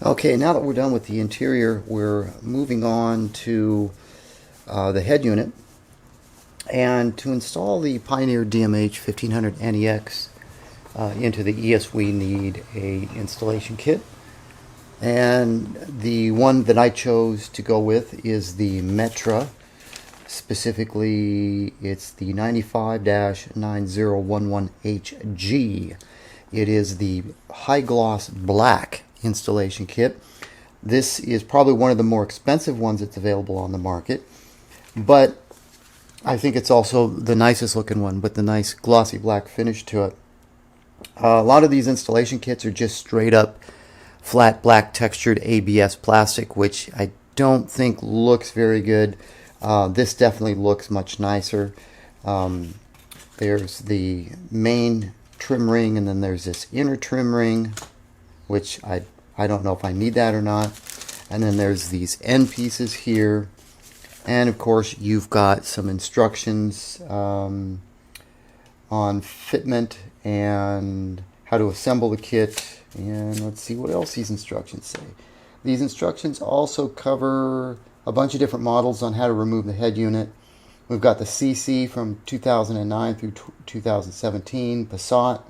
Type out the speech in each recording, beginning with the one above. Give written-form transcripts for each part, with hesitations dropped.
Okay, now that we're done with the interior, we're moving on to the head unit. And to install the Pioneer DMH-1500NEX into the EOS, we need a installation kit. And the one that I chose to go with is the Metra. Specifically, it's the 95-9011HG. It is the high gloss black installation kit. This is probably one of the more expensive ones that's available on the market, but I think it's also the nicest looking one with the nice glossy black finish to it. A lot of these installation kits are just straight up flat black textured ABS plastic, which I don't think looks very good. This definitely looks much nicer. There's the main trim ring, and then there's this inner trim ring, which I don't know if I need that or not. And then there's these end pieces here. And of course, you've got some instructions on fitment and how to assemble the kit. And let's see what else these instructions say. These instructions also cover a bunch of different models on how to remove the head unit. We've got the CC from 2009 through 2017, Passat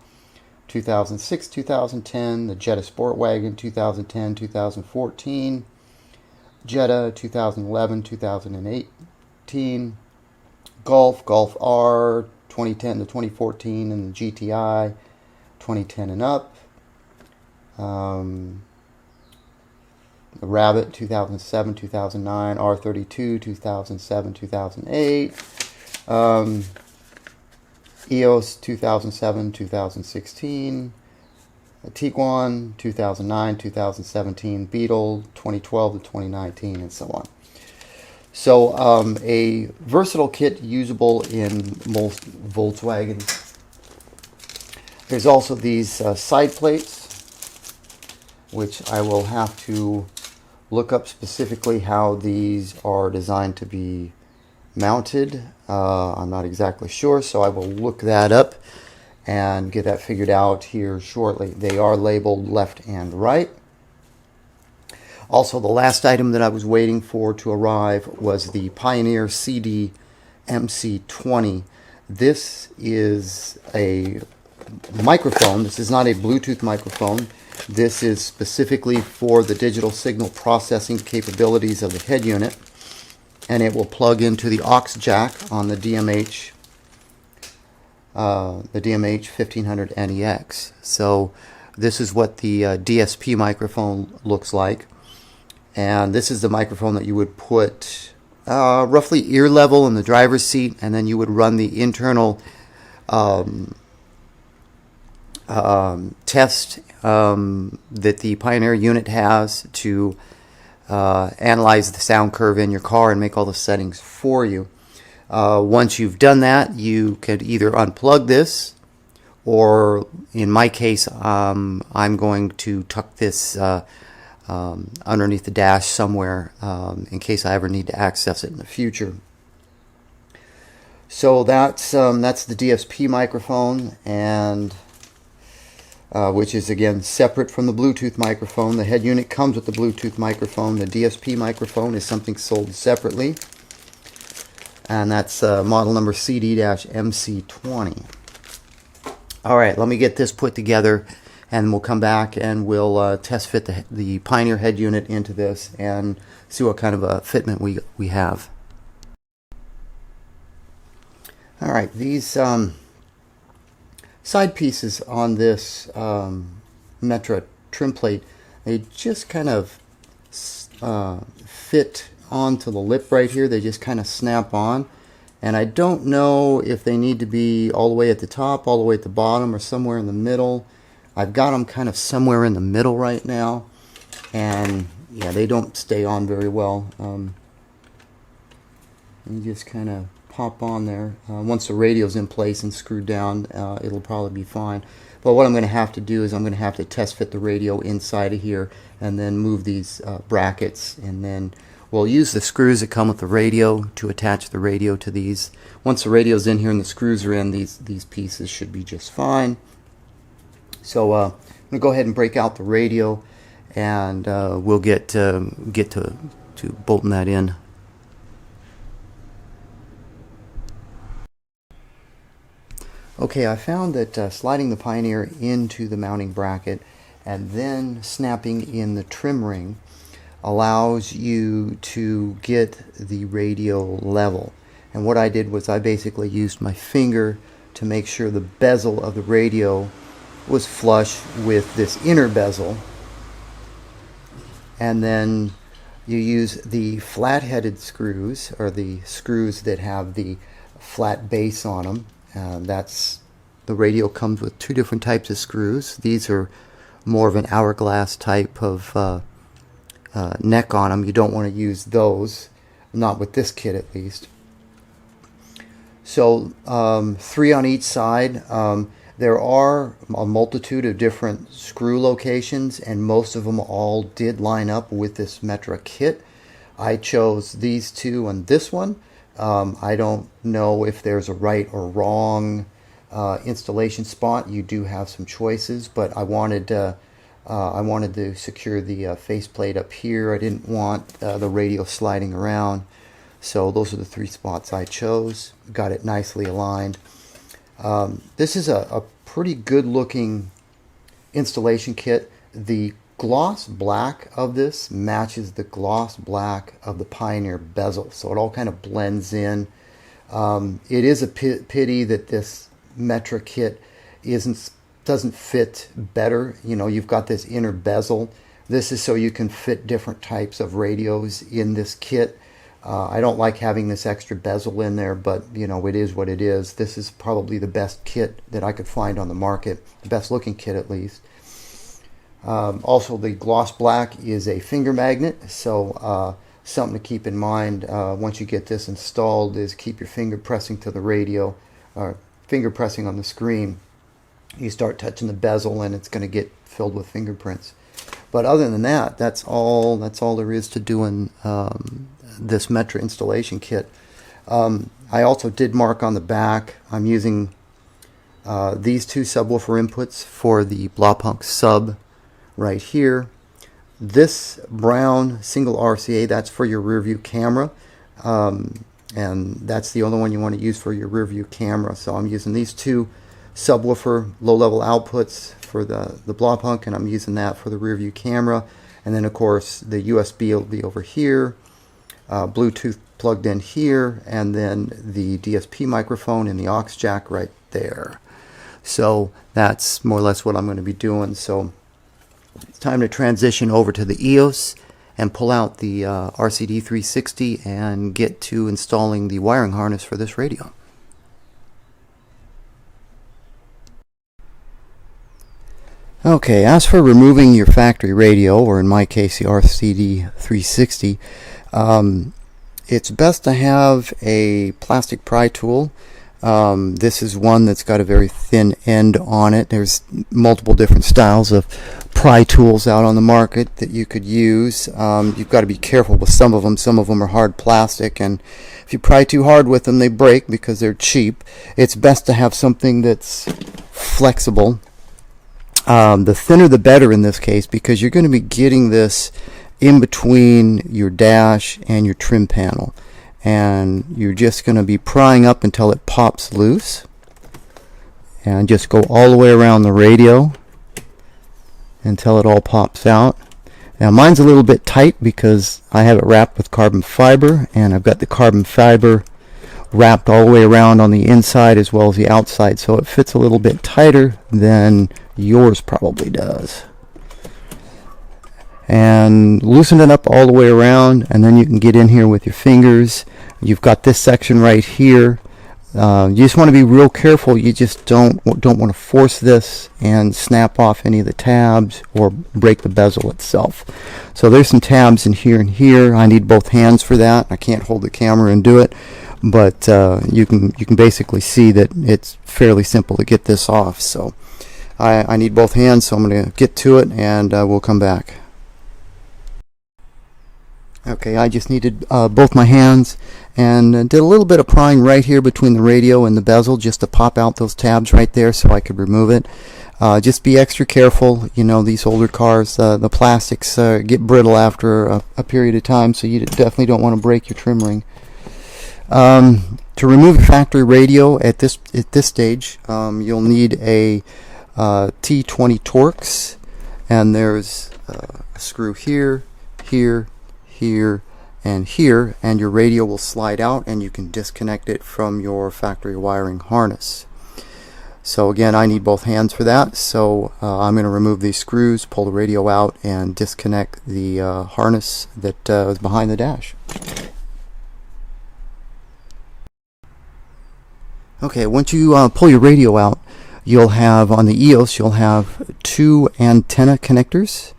2006, 2010, the Jetta Sportwagon 2010, 2014, Jetta 2011, 2018, Golf R 2010 to 2014, and the GTI 2010 and up. The Rabbit 2007, 2009, R32 2007, 2008, EOS 2007, 2016, Tiguan 2009, 2017, Beetle 2012 to 2019, and so on. So a versatile kit usable in most Volkswagens. There's also these side plates, which I will have to look up specifically how these are designed to be mounted. I'm not exactly sure, so I will look that up and get that figured out here shortly. They are labeled left and right. Also, the last item that I was waiting for to arrive was the Pioneer CD MC20. This is a microphone. This is not a Bluetooth microphone. This is specifically for the digital signal processing capabilities of the head unit, and it will plug into the aux jack on the DMH-1500NEX. So this is what the DSP microphone looks like, and this is the microphone that you would put roughly ear level in the driver's seat, and then you would run the internal test that the Pioneer unit has to analyze the sound curve in your car and make all the settings for you. Once you've done that, you could either unplug this, or in my case, I'm going to tuck this underneath the dash somewhere in case I ever need to access it in the future. So that's the DSP microphone, and which is again separate from the Bluetooth microphone. The head unit comes with the Bluetooth microphone. The DSP microphone is something sold separately, and that's model number CD-MC20. Alright, let me get this put together, and we'll come back and we'll test fit the Pioneer head unit into this and see what kind of a fitment we have. Alright, these side pieces on this Metra trim plate, they just kind of fit onto the lip right here. They just kind of snap on, and I don't know if they need to be all the way at the top, all the way at the bottom, or somewhere in the middle. I've got them kind of somewhere in the middle right now, and yeah, they don't stay on very well. You just kind of pop on there. Once the radio's in place and screwed down, it'll probably be fine. But what I'm going to have to do is I'm going to have to test fit the radio inside of here, and then move these brackets, and then we'll use the screws that come with the radio to attach the radio to these. Once the radio's in here and the screws are in, these pieces should be just fine. So I'm going to go ahead and break out the radio and we'll get to bolting that in. Okay, I found that sliding the Pioneer into the mounting bracket and then snapping in the trim ring allows you to get the radio level. And what I did was I basically used my finger to make sure the bezel of the radio was flush with this inner bezel. And then you use the flat-headed screws, or the screws that have the flat base on them. The radio comes with two different types of screws. These are more of an hourglass type of neck on them. You don't want to use those, not with this kit at least. So 3 on each side. There are a multitude of different screw locations, and most of them all did line up with this Metra kit. I chose these two on this one. I don't know if there's a right or wrong installation spot. You do have some choices, but I wanted to secure the faceplate up here. I didn't want the radio sliding around, so those are the 3 spots I chose. Got it nicely aligned. This is a pretty good looking installation kit. The gloss black of this matches the gloss black of the Pioneer bezel, so it all kind of blends in. It is a pity that this Metra kit doesn't fit better. You know, you've got this inner bezel. This is so you can fit different types of radios in this kit. I don't like having this extra bezel in there, but you know, it is what it is. This is probably the best kit that I could find on the market, the best looking kit at least. Also, the gloss black is a finger magnet, so something to keep in mind once you get this installed is keep your finger pressing to the radio, or finger pressing on the screen. You start touching the bezel and it's going to get filled with fingerprints. But other than that, that's all there is to doing this Metra installation kit. I also did mark on the back. I'm using these 2 subwoofer inputs for the Blaupunkt sub right here. This brown single RCA, that's for your rear view camera, and that's the only one you want to use for your rear view camera. So I'm using these 2 subwoofer low-level outputs for the Blaupunkt, and I'm using that for the rear view camera. And then of course the USB will be over here, Bluetooth plugged in here, and then the DSP microphone and the aux jack right there. So that's more or less what I'm going to be doing. So it's time to transition over to the EOS and pull out the RCD 360 and get to installing the wiring harness for this radio. Okay, as for removing your factory radio, or in my case the RCD 360, it's best to have a plastic pry tool. This is one that's got a very thin end on it. There's multiple different styles of pry tools out on the market that you could use. You've got to be careful with some of them. Some of them are hard plastic, and if you pry too hard with them, they break because they're cheap. It's best to have something that's flexible. The thinner the better in this case, because you're going to be getting this in between your dash and your trim panel, and you're just going to be prying up until it pops loose, and just go all the way around the radio until it all pops out. Now mine's a little bit tight because I have it wrapped with carbon fiber, and I've got the carbon fiber wrapped all the way around on the inside as well as the outside, so it fits a little bit tighter than yours probably does. And loosen it up all the way around, and then you can get in here with your fingers. You've got this section right here. You just want to be real careful. You just don't want to force this and snap off any of the tabs or break the bezel itself. So there's some tabs in here and here. I need both hands for that. I can't hold the camera and do it, but you can basically see that it's fairly simple to get this off. So I need both hands, so I'm going to get to it and we'll come back. Okay, I just needed both my hands, and did a little bit of prying right here between the radio and the bezel just to pop out those tabs right there so I could remove it. Just be extra careful. You know, these older cars, the plastics get brittle after a period of time, so you definitely don't want to break your trim ring. To remove your factory radio at this stage, you'll need a T20 Torx, and there's a screw here, here, here, and here, and your radio will slide out and you can disconnect it from your factory wiring harness. So again, I need both hands for that, so I'm going to remove these screws, pull the radio out, and disconnect the harness that is behind the dash. Okay, once you pull your radio out, you'll have, on the EOS, you'll have two antenna connectors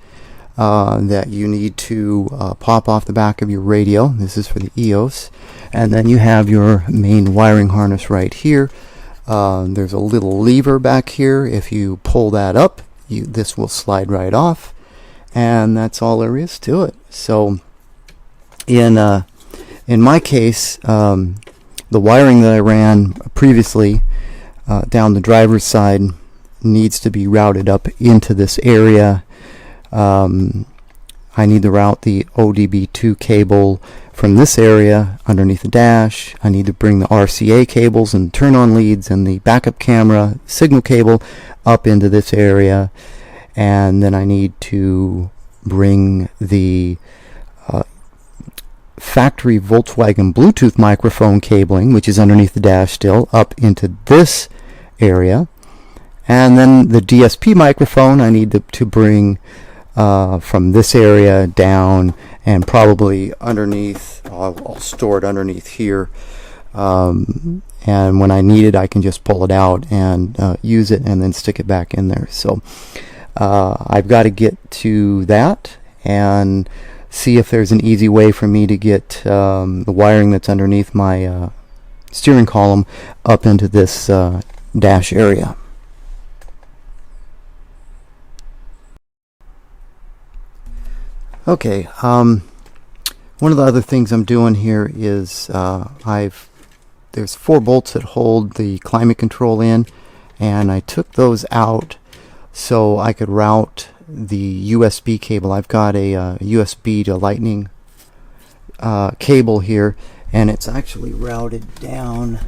that you need to pop off the back of your radio. This is for the EOS. And then you have your main wiring harness right here. There's a little lever back here. If you pull that up, this will slide right off. And that's all there is to it. So in my case, the wiring that I ran previously down the driver's side needs to be routed up into this area. I need to route the ODB2 cable from this area underneath the dash. I need to bring the RCA cables and turn-on leads and the backup camera signal cable up into this area. And then I need to bring the factory Volkswagen Bluetooth microphone cabling, which is underneath the dash still, up into this area. And then the DSP microphone I need to bring from this area down, and probably underneath, I'll store it underneath here, and when I need it I can just pull it out and use it and then stick it back in there. So I've got to get to that and see if there's an easy way for me to get the wiring that's underneath my steering column up into this dash area. Okay, one of the other things I'm doing here is there's 4 bolts that hold the climate control in, and I took those out so I could route the USB cable. I've got a USB to lightning cable here, and it's actually routed down.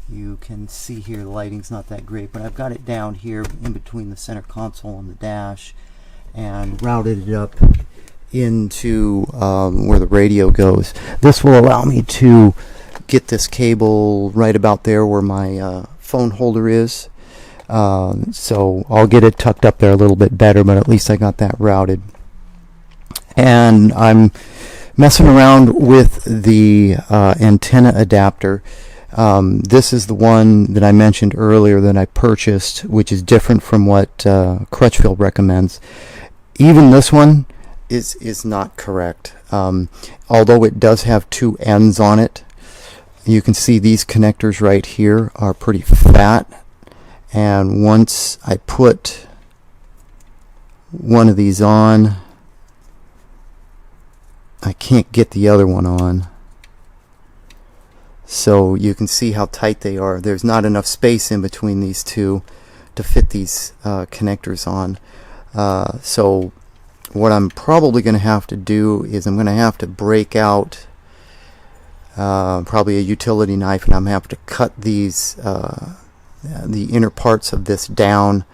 You can see here the lighting's not that great, but I've got it down here in between the center console and the dash, and routed it up into where the radio goes. This will allow me to get this cable right about there where my phone holder is. So I'll get it tucked up there a little bit better, but at least I got that routed. And I'm messing around with the antenna adapter. This is the one that I mentioned earlier that I purchased, which is different from what Crutchfield recommends. Even this one is not correct. Although it does have 2 ends on it, you can see these connectors right here are pretty fat. And once I put one of these on, I can't get the other one on. So you can see how tight they are. There's not enough space in between these two to fit these connectors on. So what I'm probably going to have to do is I'm going to have to break out probably a utility knife, and I'm going to have to cut these the inner parts of this down,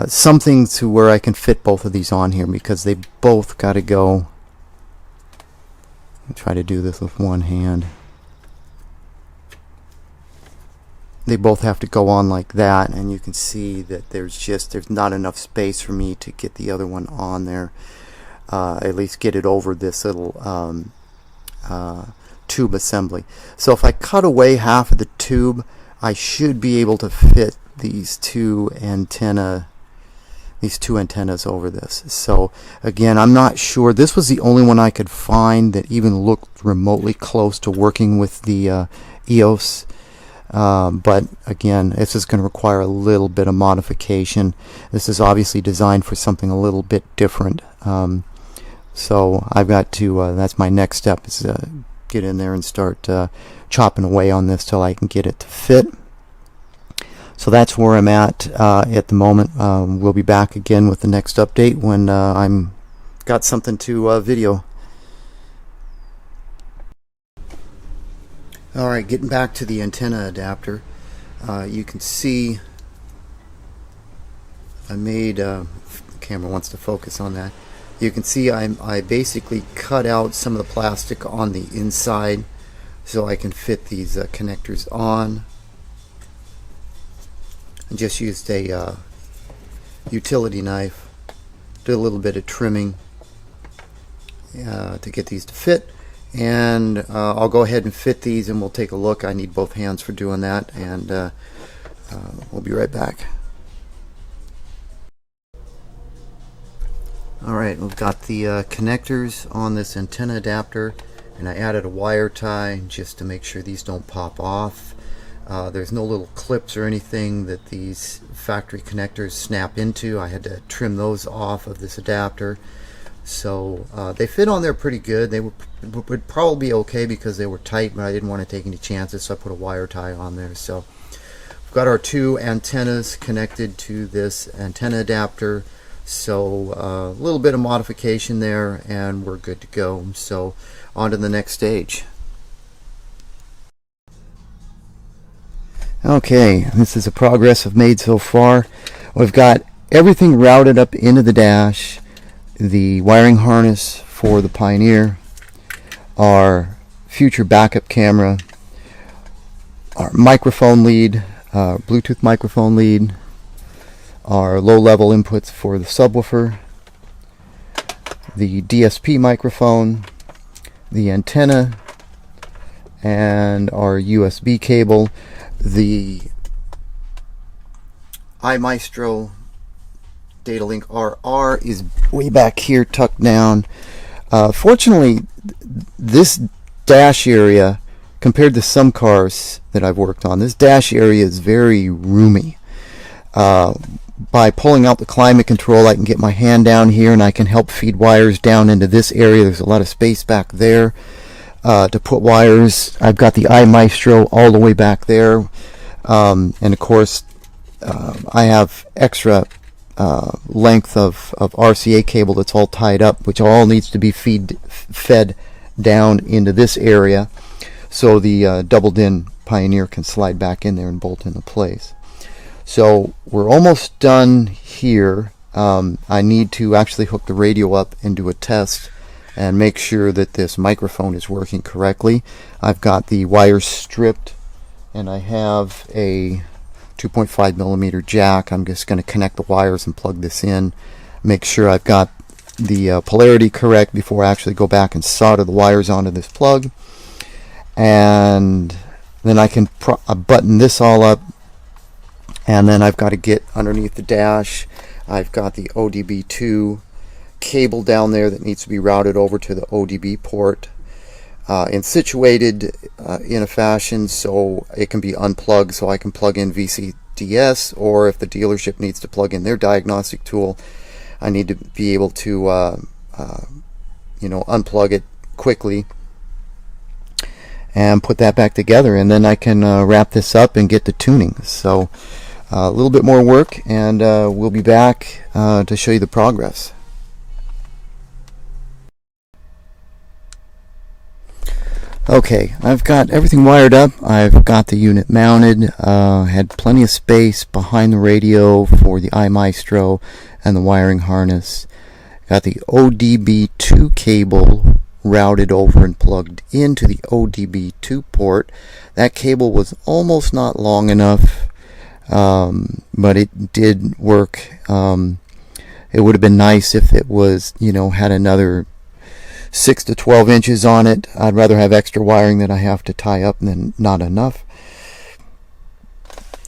something to where I can fit both of these on here, because they both got to go. I'll try to do this with one hand. They both have to go on like that, and you can see that there's not enough space for me to get the other one on there, at least get it over this little tube assembly. So if I cut away half of the tube, I should be able to fit these two antennas over this. So again, I'm not sure. This was the only one I could find that even looked remotely close to working with the EOS. But again, this is going to require a little bit of modification. This is obviously designed for something a little bit different. So I've got to, that's my next step, is get in there and start chopping away on this till I can get it to fit. So that's where I'm at the moment. We'll be back again with the next update when I'm got something to video. Alright, getting back to the antenna adapter. You can see I made, the camera wants to focus on that. You can see I basically cut out some of the plastic on the inside so I can fit these connectors on. I just used a utility knife, did a little bit of trimming to get these to fit, and I'll go ahead and fit these and we'll take a look. I need both hands for doing that, and we'll be right back. Alright, we've got the connectors on this antenna adapter, and I added a wire tie just to make sure these don't pop off. There's no little clips or anything that these factory connectors snap into. I had to trim those off of this adapter. So they fit on there pretty good. They would probably be okay because they were tight, but I didn't want to take any chances, so I put a wire tie on there. So we've got our two antennas connected to this antenna adapter. So a little bit of modification there and we're good to go. So on to the next stage. Okay, this is the progress I've made so far. We've got everything routed up into the dash, the wiring harness for the Pioneer, our future backup camera, our microphone lead, Bluetooth microphone lead, our low-level inputs for the subwoofer, the DSP microphone, the antenna, and our USB cable. The iMaestro Idatalink RR is way back here, tucked down. Fortunately, this dash area, compared to some cars that I've worked on, this dash area is very roomy. By pulling out the climate control, I can get my hand down here and I can help feed wires down into this area. There's a lot of space back there to put wires. I've got the iMaestro all the way back there, and of course I have extra length of RCA cable that's all tied up, which all needs to be fed down into this area so the doubled-in Pioneer can slide back in there and bolt into place. So we're almost done here. I need to actually hook the radio up and do a test and make sure that this microphone is working correctly. I've got the wires stripped and I have a 2.5mm jack. I'm just going to connect the wires and plug this in, make sure I've got the polarity correct before I actually go back and solder the wires onto this plug, and then I can button this all up, and then I've got to get underneath the dash. I've got the ODB2 cable down there that needs to be routed over to the ODB port and situated in a fashion so it can be unplugged, so I can plug in VCDS, or if the dealership needs to plug in their diagnostic tool, I need to be able to unplug it quickly and put that back together, and then I can wrap this up and get to tuning. So a little bit more work, and we'll be back to show you the progress. Okay, I've got everything wired up. I've got the unit mounted, had plenty of space behind the radio for the iMaestro and the wiring harness. Got the ODB2 cable routed over and plugged into the ODB2 port. That cable was almost not long enough, but it did work. It would have been nice if it was, had another 6 to 12 inches on it. I'd rather have extra wiring that I have to tie up than not enough.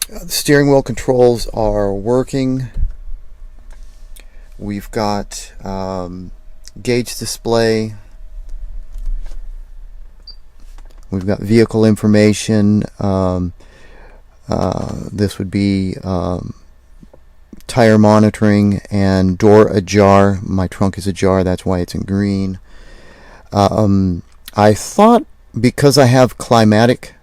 The steering wheel controls are working. We've got gauge display. We've got vehicle information. This would be tire monitoring and door ajar. My trunk is ajar, that's why it's in green. I thought because I have climatic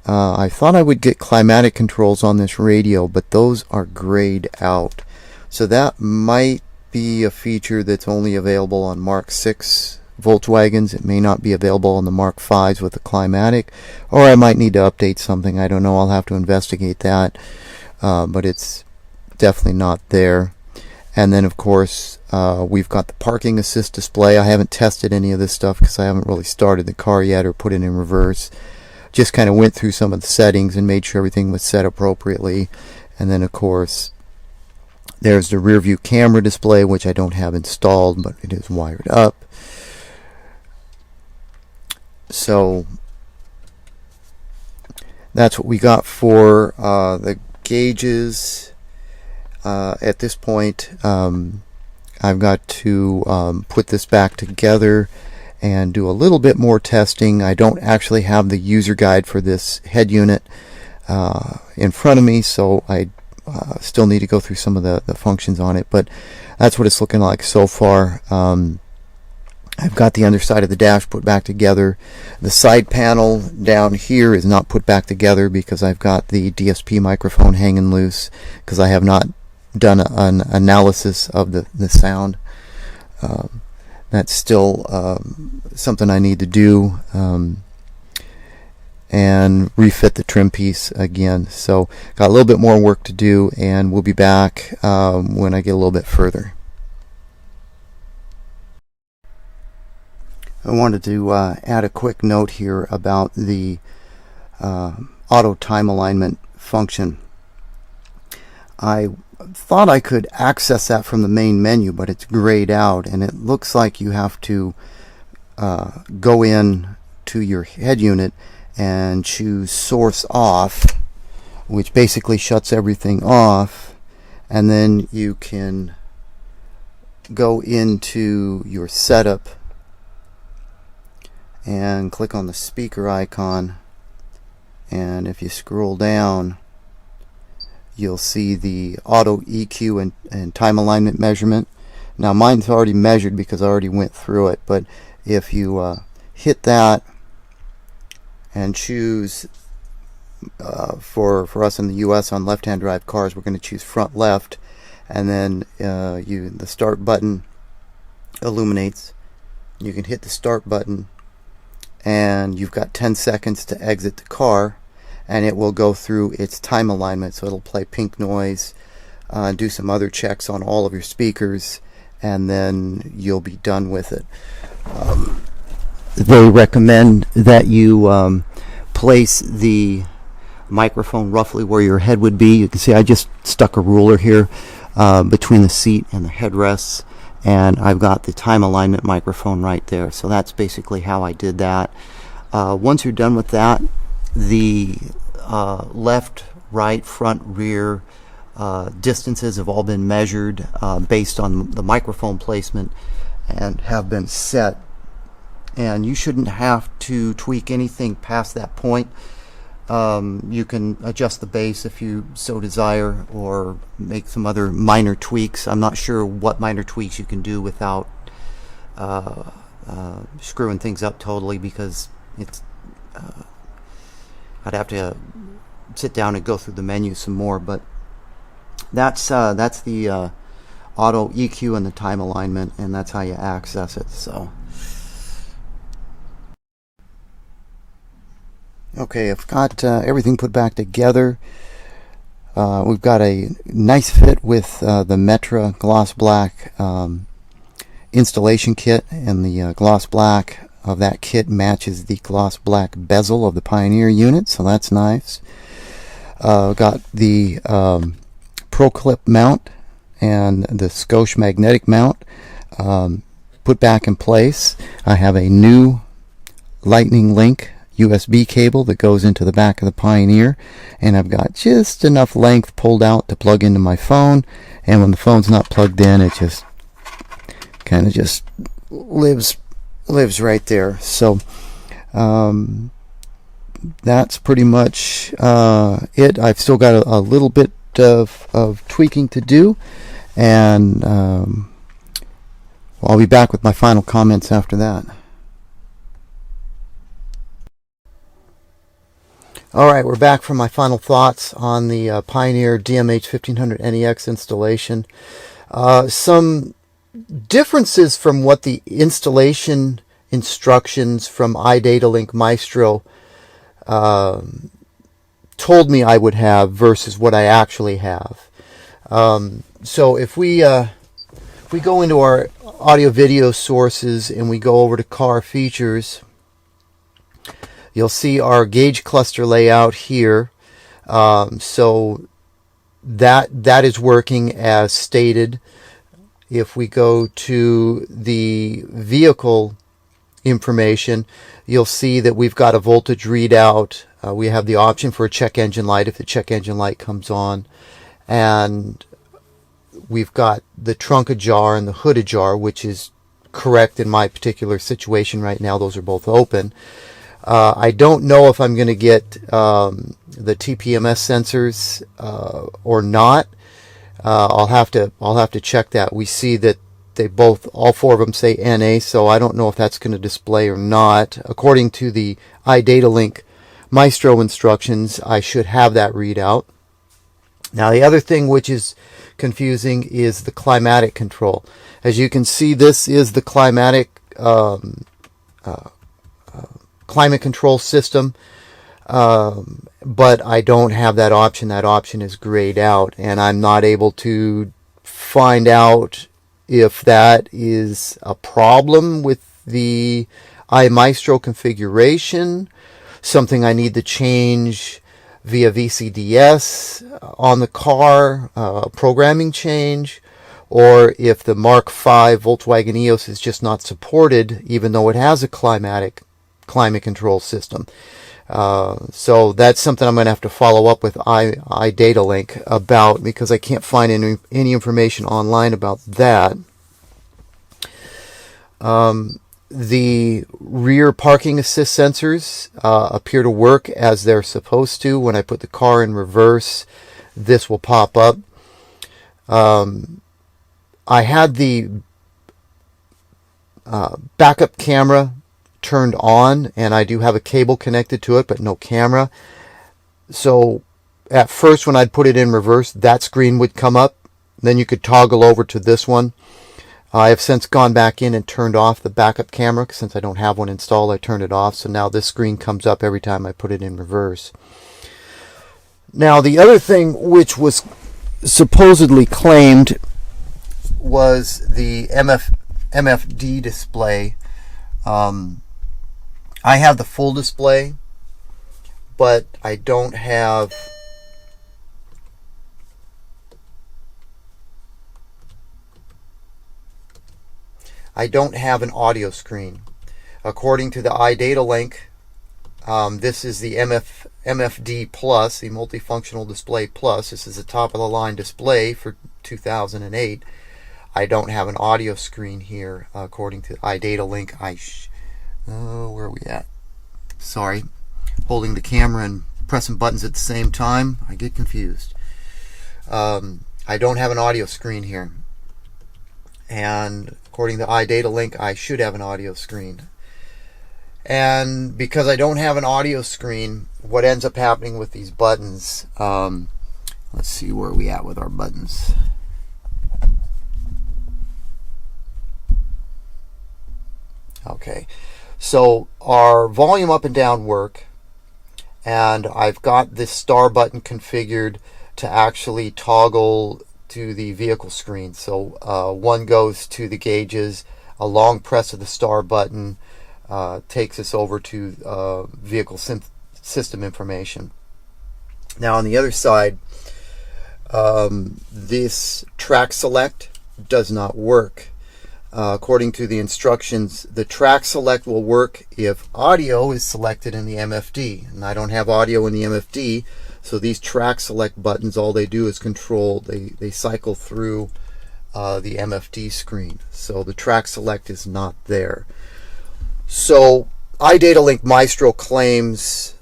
I thought I would get climatic controls on this radio, but those are grayed out. So that might be a feature that's only available on Mark 6 Volkswagens. It may not be available on the Mark 5s with the climatic, or I might need to update something. I don't know. I'll have to investigate that, but it's definitely not there. And then, of course, we've got the parking assist display. I haven't tested any of this stuff because I haven't really started the car yet or put it in reverse. Just kind of went through some of the settings and made sure everything was set appropriately. And then, of course, there's the rear view camera display, which I don't have installed, but it is wired up. So that's what we got for the gauges. At this point, I've got to put this back together and do a little bit more testing. I don't actually have the user guide for this head unit in front of me, so I still need to go through some of the functions on it, but that's what it's looking like so far. I've got the underside of the dash put back together. The side panel down here is not put back together because I've got the DSP microphone hanging loose because I have not done an analysis of the sound. That's still something I need to do, and refit the trim piece again. So got a little bit more work to do, and we'll be back when I get a little bit further. I wanted to add a quick note here about the auto time alignment function. I thought I could access that from the main menu, but it's grayed out, and it looks like you have to go in to your head unit and choose source off, which basically shuts everything off, and then you can go into your setup and click on the speaker icon, and if you scroll down you'll see the auto EQ and time alignment measurement. Now mine's already measured because I already went through it, but if you hit that and choose for us in the US on left-hand drive cars, we're going to choose front left, and then the start button illuminates. You can hit the start button and you've got 10 seconds to exit the car, and it will go through its time alignment. So it'll play pink noise, do some other checks on all of your speakers, and then you'll be done with it. They recommend that you place the microphone roughly where your head would be. You can see I just stuck a ruler here between the seat and the headrests, and I've got the time alignment microphone right there. So that's basically how I did that. Once you're done with that, the left, right, front, rear distances have all been measured based on the microphone placement and have been set, and you shouldn't have to tweak anything past that point. You can adjust the bass if you so desire, or make some other minor tweaks. I'm not sure what minor tweaks you can do without screwing things up totally, because it's I'd have to sit down and go through the menu some more, but that's the auto EQ and the time alignment, and that's how you access it. So okay, I've got everything put back together. We've got a nice fit with the Metra gloss black installation kit, and the gloss black of that kit matches the gloss black bezel of the Pioneer unit, so that's nice. Got the Pro Clip mount and the Scosche magnetic mount put back in place. I have a new Lightning Link USB cable that goes into the back of the Pioneer, and I've got just enough length pulled out to plug into my phone, and when the phone's not plugged in, it just kind of just lives right there. So that's pretty much it. I've still got a little bit of tweaking to do, and I'll be back with my final comments after that. All right, we're back from my final thoughts on the Pioneer DMH-1500NEX installation. Some differences from what the installation instructions from Idatalink Maestro told me I would have versus what I actually have. So if we go into our audio video sources and we go over to car features, you'll see our gauge cluster layout here. So that is working as stated. If we go to the vehicle information, you'll see that we've got a voltage readout. We have the option for a check engine light if the check engine light comes on. And we've got the trunk ajar and the hood ajar, which is correct in my particular situation right now. Those are both open. I don't know if I'm going to get the TPMS sensors or not. I'll have to check that. We see that all four of them say NA, so I don't know if that's going to display or not. According to the Idatalink Maestro instructions, I should have that readout. Now the other thing which is confusing is the climatic control. As you can see, this is the climatic climate control system, but I don't have that option. That option is grayed out, and I'm not able to find out if that is a problem with the iMaestro configuration, something I need to change via VCDS on the car, programming change, or if the Mk5 Volkswagen EOS is just not supported, even though it has a climate control system. So that's something I'm going to have to follow up with Idatalink about, because I can't find any information online about that. The rear parking assist sensors appear to work as they're supposed to. When I put the car in reverse, this will pop up. I had the backup camera turned on, and I do have a cable connected to it, but no camera. So at first when I'd put it in reverse, that screen would come up. Then you could toggle over to this one. I have since gone back in and turned off the backup camera. Since I don't have one installed, I turned it off. So now this screen comes up every time I put it in reverse. Now the other thing which was supposedly claimed was the MFD display. I have the full display, but I don't have an audio screen. According to the Idatalink, this is the MFD Plus, the Multifunctional Display Plus. This is the top of the line display for 2008. I don't have an audio screen here, according to Idatalink. Where are we at? Sorry, holding the camera and pressing buttons at the same time, I get confused. I don't have an audio screen here, and according to Idatalink, I should have an audio screen. And because I don't have an audio screen, what ends up happening with these buttons, let's see where we at with our buttons. Okay, so our volume up and down work, and I've got this star button configured to actually toggle to the vehicle screen. So one goes to the gauges, a long press of the star button takes us over to vehicle system information. Now on the other side, this track select does not work. According to the instructions, the track select will work if audio is selected in the MFD, and I don't have audio in the MFD, so these track select buttons, all they do is control, they cycle through the MFD screen, so the track select is not there. So Idatalink Maestro claims,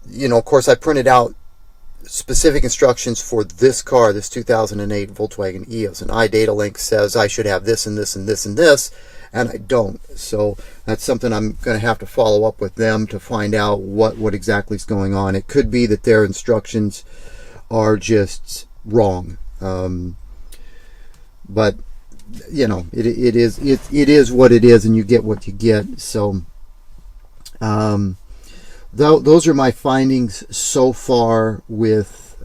of course I printed out specific instructions for this car, this 2008 Volkswagen EOS, and Idatalink says I should have this and this and this and this, and I don't. So that's something I'm going to have to follow up with them to find out what exactly is going on. It could be that their instructions are just wrong, but you know, it is what it is, and you get what you get. So those are my findings so far with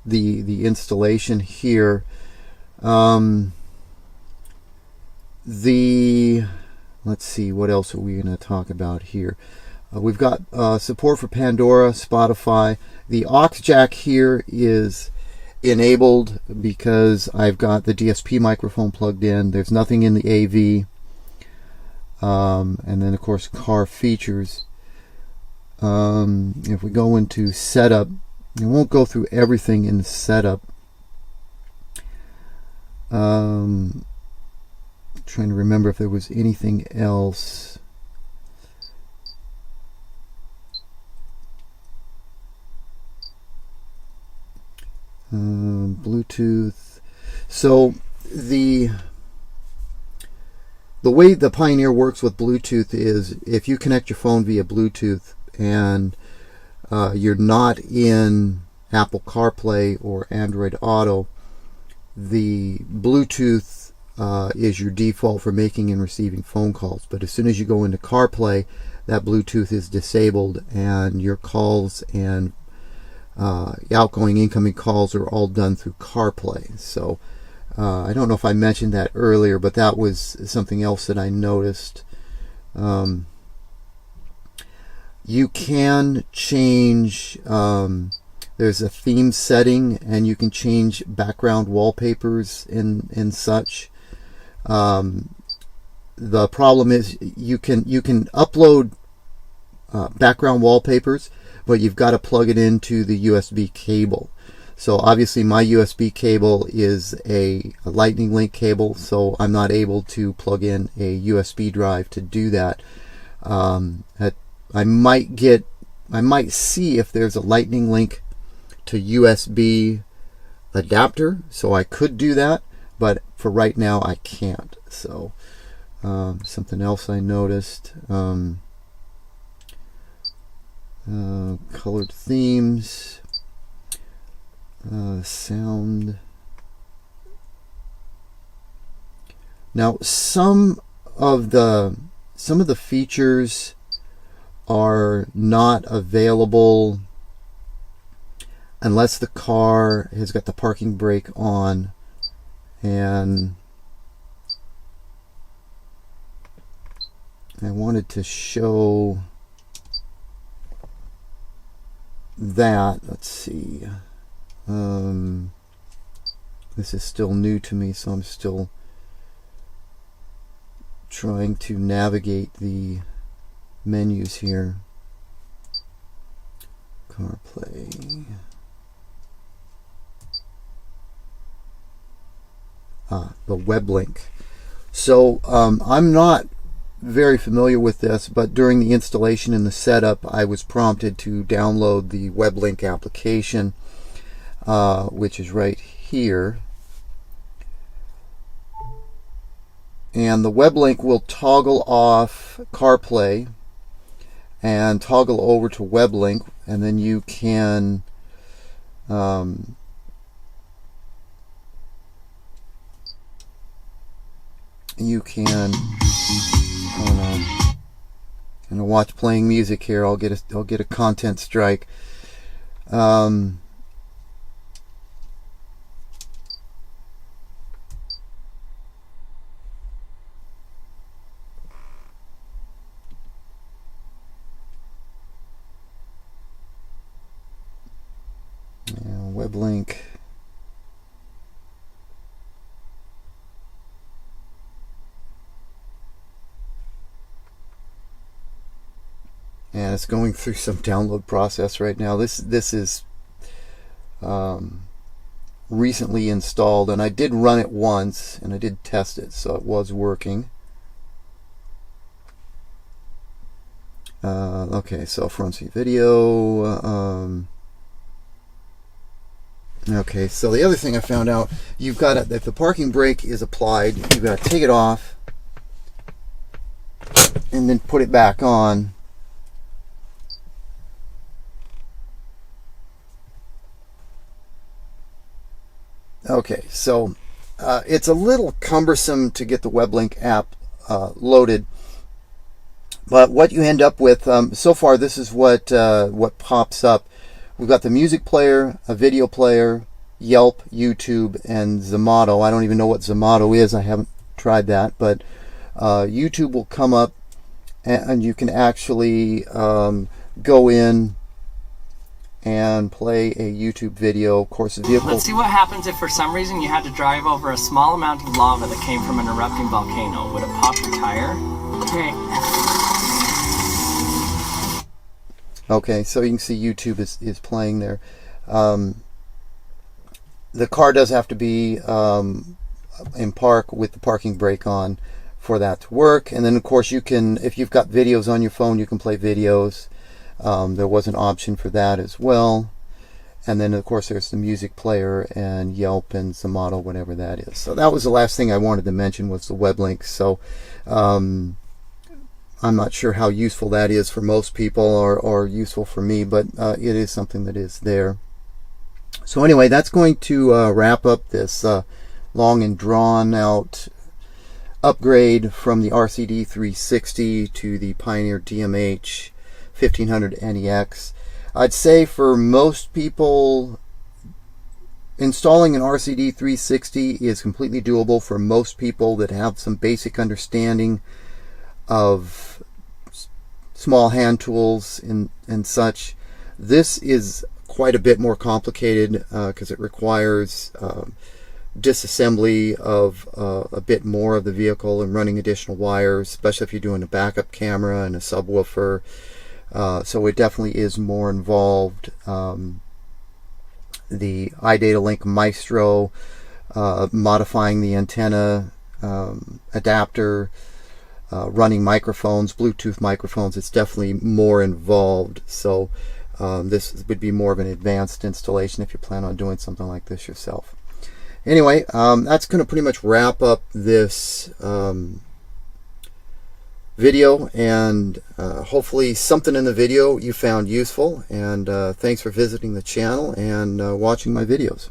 the installation here. Let's see, what else are we going to talk about here? We've got support for Pandora, Spotify. The aux jack here is enabled because I've got the DSP microphone plugged in. There's nothing in the AV. And then of course car features. If we go into setup, it won't go through everything in the setup. Trying to remember if there was anything else. Bluetooth. So the way the Pioneer works with Bluetooth is if you connect your phone via Bluetooth and you're not in Apple CarPlay or Android Auto, the Bluetooth is your default for making and receiving phone calls. But as soon as you go into CarPlay, that Bluetooth is disabled, and your calls and outgoing, incoming calls are all done through CarPlay. So I don't know if I mentioned that earlier, but that was something else that I noticed. You can change, there's a theme setting, and you can change background wallpapers and such. The problem is you can upload background wallpapers, but you've got to plug it into the USB cable. So obviously my USB cable is a Lightning link cable, so I'm not able to plug in a USB drive to do that. I might see if there's a Lightning link to USB adapter, so I could do that, but for right now I can't. So something else I noticed, colored themes, sound. Now some of the features are not available unless the car has got the parking brake on, and I wanted to show that. Let's see. This is still new to me, so I'm still trying to navigate the menus here. CarPlay. The web link. So I'm not very familiar with this, but during the installation and the setup, I was prompted to download the web link application, which is right here. And the web link will toggle off CarPlay and toggle over to web link, and then you can oh no, I'm gonna watch playing music here. I'll get a content strike. Web link. And it's going through some download process right now. This is recently installed, and I did run it once and I did test it, so it was working. Okay, so front seat video. Okay, so the other thing I found out, you've got to, if the parking brake is applied, you've got to take it off and then put it back on. Okay, so it's a little cumbersome to get the WebLink app loaded, but what you end up with, so far this is what pops up. We've got the music player, a video player, Yelp, YouTube, and Zomato. I don't even know what Zomato is. I haven't tried that, but YouTube will come up, and you can actually go in and play a YouTube video. Of course, the vehicle. Let's see what happens if for some reason you had to drive over a small amount of lava that came from an erupting volcano. Would it pop your tire? Okay, so you can see YouTube is playing there. The car does have to be in park with the parking brake on for that to work. And then, of course, you can, if you've got videos on your phone, you can play videos. There was an option for that as well. And then, of course, there's the music player and Yelp and Zomato, whatever that is. So that was the last thing I wanted to mention, was the web link. So I'm not sure how useful that is for most people, or useful for me, but it is something that is there. So anyway, that's going to wrap up this long and drawn out upgrade from the RCD 360 to the Pioneer DMH-1500NEX. I'd say for most people, installing an RCD 360 is completely doable for most people that have some basic understanding of small hand tools and such. This is quite a bit more complicated because it requires disassembly of a bit more of the vehicle and running additional wires, especially if you're doing a backup camera and a subwoofer. So it definitely is more involved. The Idatalink Maestro, modifying the antenna, adapter, running microphones, Bluetooth microphones, it's definitely more involved. So this would be more of an advanced installation if you plan on doing something like this yourself. Anyway, that's going to pretty much wrap up this video, and hopefully something in the video you found useful. And thanks for visiting the channel and watching my videos.